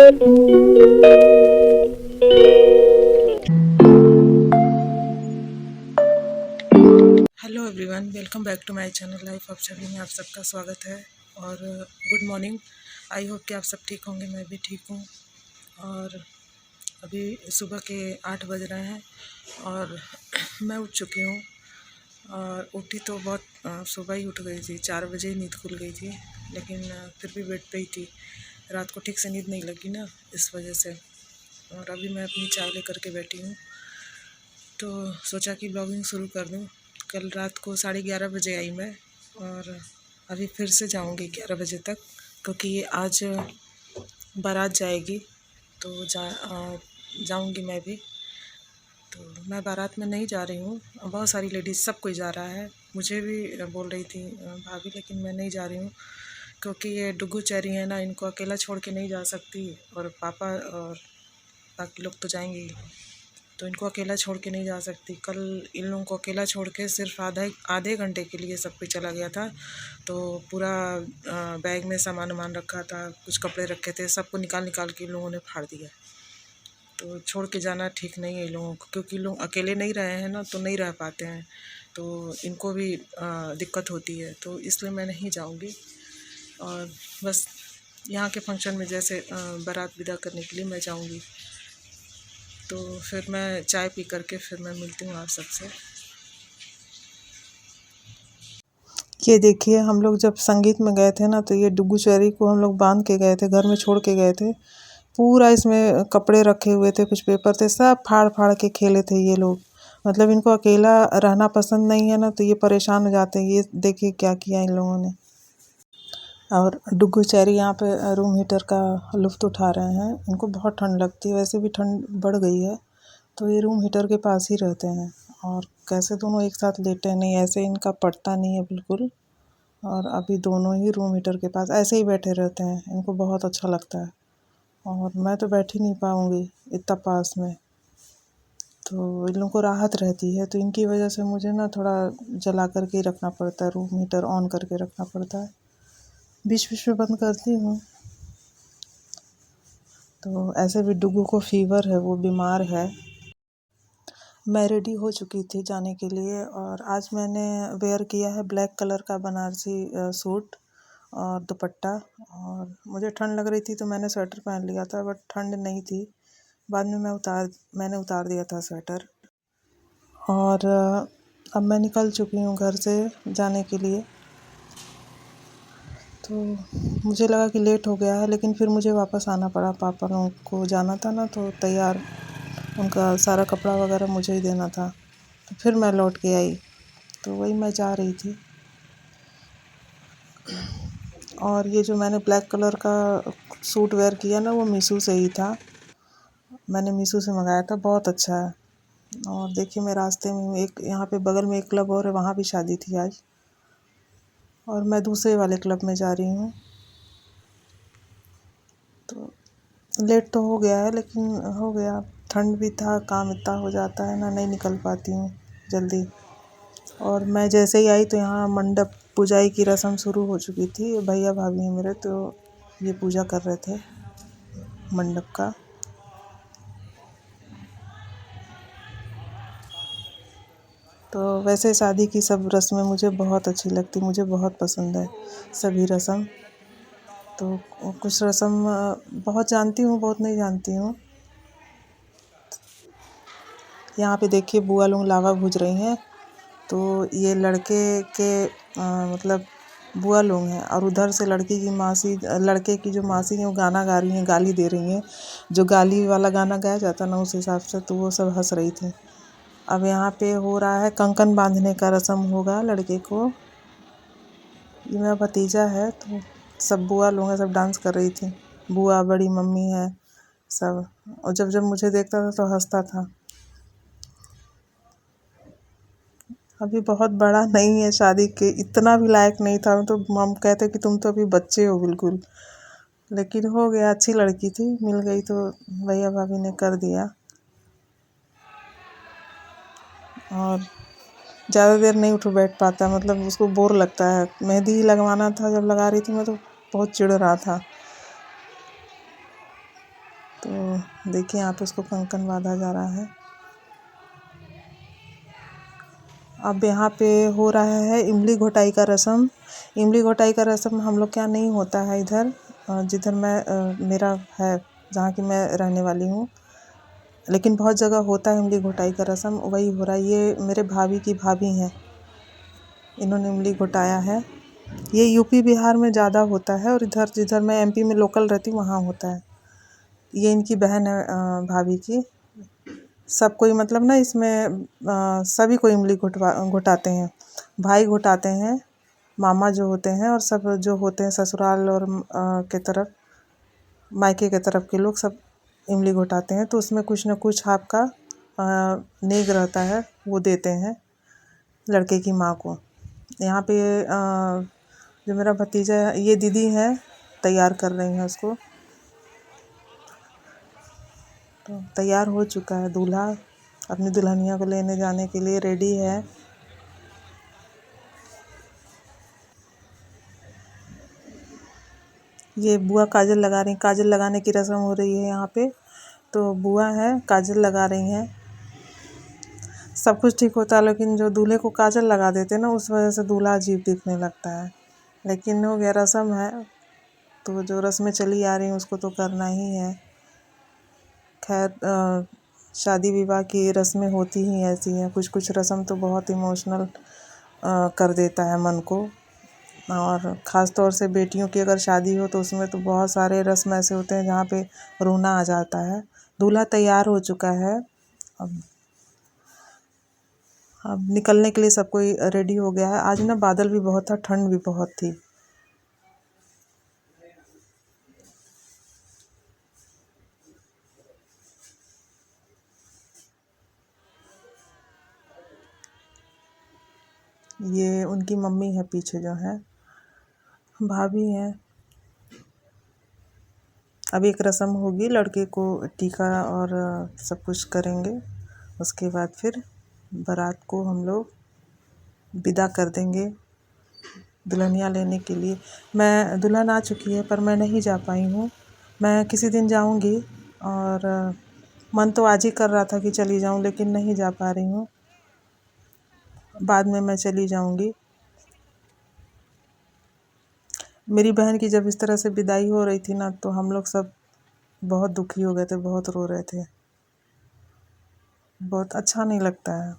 Hello everyone, welcome back to my channel life of Chhavi में आप सबका स्वागत है। और गुड मॉर्निंग। आई होप कि आप सब ठीक होंगे, मैं भी ठीक हूँ। और अभी सुबह के 8 बज रहे हैं और मैं उठ चुकी हूँ। और उठी तो बहुत सुबह ही उठ गई थी, 4 बजे ही नींद खुल गई थी। लेकिन फिर भी बेड पे ही थी, रात को ठीक से नींद नहीं लगी ना, इस वजह से। और अभी मैं अपनी चाय लेकर के बैठी हूँ, तो सोचा कि ब्लॉगिंग शुरू कर दूँ। कल रात को 11:30 बजे आई मैं, और अभी फिर से जाऊँगी 11 बजे तक, क्योंकि आज बारात जाएगी। तो जाऊँगी मैं भी। तो मैं बारात में नहीं जा रही हूँ, बहुत सारी लेडीज़, सब कोई जा रहा है। मुझे भी बोल रही थी भाभी, लेकिन मैं नहीं जा रही हूँ, क्योंकि ये डुग्गू चेरी है ना, इनको अकेला छोड़ के नहीं जा सकती। और पापा और बाकी लोग तो जाएंगे ही, तो इनको अकेला छोड़ के नहीं जा सकती। कल इन लोगों को अकेला छोड़ के सिर्फ आधे घंटे के लिए सब पे चला गया था। तो पूरा बैग में सामान वामान रखा था, कुछ कपड़े रखे थे, सबको निकाल निकाल के इन लोगों ने फाड़ दिया। तो छोड़ के जाना ठीक नहीं है इन लोगों को, क्योंकि लोग अकेले नहीं रहे हैं ना, तो नहीं रह पाते हैं, तो इनको भी दिक्कत होती है। तो इसलिए मैं नहीं जाऊँगी। और बस यहाँ के फंक्शन में जैसे बारात विदा करने के लिए मैं जाऊँगी। तो फिर मैं चाय पी करके फिर मैं मिलती हूँ आप सबसे। ये देखिए, हम लोग जब संगीत में गए थे ना, तो ये डुग्गू चेरी को हम लोग बांध के गए थे, घर में छोड़ के गए थे। पूरा इसमें कपड़े रखे हुए थे, कुछ पेपर थे, सब फाड़ फाड़ के खेले थे ये लोग। मतलब इनको अकेला रहना पसंद नहीं है ना, तो ये परेशान हो जाते हैं। ये देखिए क्या किया इन लोगों ने। और डुग्गू चेरी यहाँ पे रूम हीटर का लुत्फ़ उठा रहे हैं। इनको बहुत ठंड लगती है, वैसे भी ठंड बढ़ गई है, तो ये रूम हीटर के पास ही रहते हैं। और कैसे दोनों एक साथ लेटे हैं, नहीं ऐसे इनका पड़ता नहीं है बिल्कुल। और अभी दोनों ही रूम हीटर के पास ऐसे ही बैठे रहते हैं, इनको बहुत अच्छा लगता है। और मैं तो बैठ ही नहीं पाऊँगी इतना पास में, तो इन लोगों को राहत रहती है। तो इनकी वजह से मुझे ना थोड़ा जला करके ही रखना पड़ता है, रूम हीटर ऑन करके रखना पड़ता है, बीच बीच में बंद करती हूँ। तो ऐसे भी डुग्गू को फीवर है, वो बीमार है। मैं रेडी हो चुकी थी जाने के लिए, और आज मैंने वेयर किया है ब्लैक कलर का बनारसी सूट और दुपट्टा। और मुझे ठंड लग रही थी तो मैंने स्वेटर पहन लिया था, बट ठंड नहीं थी। बाद में मैंने उतार दिया था स्वेटर। और अब मैं निकल चुकी हूँ घर से जाने के लिए। तो मुझे लगा कि लेट हो गया है, लेकिन फिर मुझे वापस आना पड़ा। पापा लोगों को जाना था ना, तो तैयार उनका सारा कपड़ा वगैरह मुझे ही देना था। तो फिर मैं लौट के आई, तो वही मैं जा रही थी। और ये जो मैंने ब्लैक कलर का सूट वेयर किया ना, वो मीशो से ही था। मैंने मीशो से मंगाया था, बहुत अच्छा है। और देखिए, मैं रास्ते में एक यहाँ पे बगल में एक क्लब और है, वहाँ भी शादी थी आज, और मैं दूसरे वाले क्लब में जा रही हूँ। तो लेट तो हो गया है, लेकिन हो गया। ठंड भी था, काम इतना हो जाता है ना, नहीं निकल पाती हूँ जल्दी। और मैं जैसे ही आई तो यहाँ मंडप पूजाई की रस्म शुरू हो चुकी थी। भैया भाभी हैं मेरे, तो ये पूजा कर रहे थे मंडप का। तो वैसे शादी की सब रस्में मुझे बहुत अच्छी लगती, मुझे बहुत पसंद है सभी रस्म। तो कुछ रस्म बहुत जानती हूँ, बहुत नहीं जानती हूँ। यहाँ पे देखिए, बुआ लोग लावा भूज रही हैं। तो ये लड़के के मतलब बुआ लोग हैं, और उधर से लड़के की जो मासी हैं, वो गाना गा रही हैं, गाली दे रही हैं। जो गाली वाला गाना गाया जाता है ना, उस हिसाब से, तो वो सब हंस रही थी। अब यहाँ पे हो रहा है कंकन बांधने का रस्म होगा लड़के को। ये मेरा भतीजा है, तो सब बुआ लोग हैं, सब डांस कर रही थी। बुआ, बड़ी मम्मी है, सब। और जब जब मुझे देखता था तो हंसता था। अभी बहुत बड़ा नहीं है, शादी के इतना भी लायक नहीं था। तो हम कहते कि तुम तो अभी बच्चे हो बिल्कुल। लेकिन हो गया, अच्छी लड़की थी, मिल गई, तो भैया भाभी ने कर दिया। और ज़्यादा देर नहीं उठ बैठ पाता, मतलब उसको बोर लगता है। मेहंदी लगवाना था, जब लगा रही थी मैं, तो बहुत चिढ़ रहा था। तो देखिए यहाँ पे उसको कंकन बांधा जा रहा है। अब यहाँ पे हो रहा है इमली घोटाई का रस्म। इमली घोटाई का रस्म हम लोग क्या नहीं होता है इधर, जिधर मैं मेरा है, जहाँ की मैं रहने वाली हूँ, लेकिन बहुत जगह होता है इमली घोटाई का रस्म। वही हो रहा है। ये मेरे भाभी की भाभी हैं, इन्होंने इमली घोटाया है। ये यूपी बिहार में ज़्यादा होता है और इधर जिधर मैं एमपी में लोकल रहती हूँ वहाँ होता है। ये इनकी बहन है भाभी की। सब कोई मतलब ना इसमें सभी को इमली घोटाते हैं। भाई घोटाते हैं, मामा जो होते हैं, और सब जो होते हैं ससुराल और के तरफ, मायके के तरफ के लोग सब इमली घोटाते हैं। तो उसमें कुछ न कुछ आपका नेग रहता है, वो देते हैं लड़के की माँ को। यहाँ पे जो मेरा भतीजा है, ये दीदी है, तैयार कर रही हैं उसको। तो तैयार हो चुका है दूल्हा, अपनी दुल्हनिया को लेने जाने के लिए रेडी है। ये बुआ काजल लगा रही, काजल लगाने की रस्म हो रही है यहाँ पे। तो बुआ है, काजल लगा रही हैं। सब कुछ ठीक होता है, लेकिन जो दूल्हे को काजल लगा देते हैं ना, उस वजह से दूल्हा अजीब दिखने लगता है। लेकिन हो गया, रस्म है, तो जो रस्में चली आ रही हैं उसको तो करना ही है। खैर, शादी विवाह की रस्में होती ही ऐसी हैं। कुछ कुछ रस्म तो बहुत इमोशनल कर देता है मन को। और ख़ास तौर से बेटियों की अगर शादी हो तो उसमें तो बहुत सारे रस्म ऐसे होते हैं जहाँ पे रोना आ जाता है। दूल्हा तैयार हो चुका है। अब निकलने के लिए सब कोई रेडी हो गया है। आज ना बादल भी बहुत था, ठंड भी बहुत थी। ये उनकी मम्मी है पीछे जो है, भाभी है। अब एक रस्म होगी, लड़के को टीका और सब कुछ करेंगे। उसके बाद फिर बारात को हम लोग विदा कर देंगे दुल्हनिया लेने के लिए। मैं दुल्हन आ चुकी है पर मैं नहीं जा पाई हूँ। मैं किसी दिन जाऊँगी, और मन तो आज ही कर रहा था कि चली जाऊँ, लेकिन नहीं जा पा रही हूँ। बाद में मैं चली जाऊँगी। मेरी बहन की जब इस तरह से विदाई हो रही थी ना, तो हम लोग सब बहुत दुखी हो गए थे, बहुत रो रहे थे। बहुत अच्छा नहीं लगता है।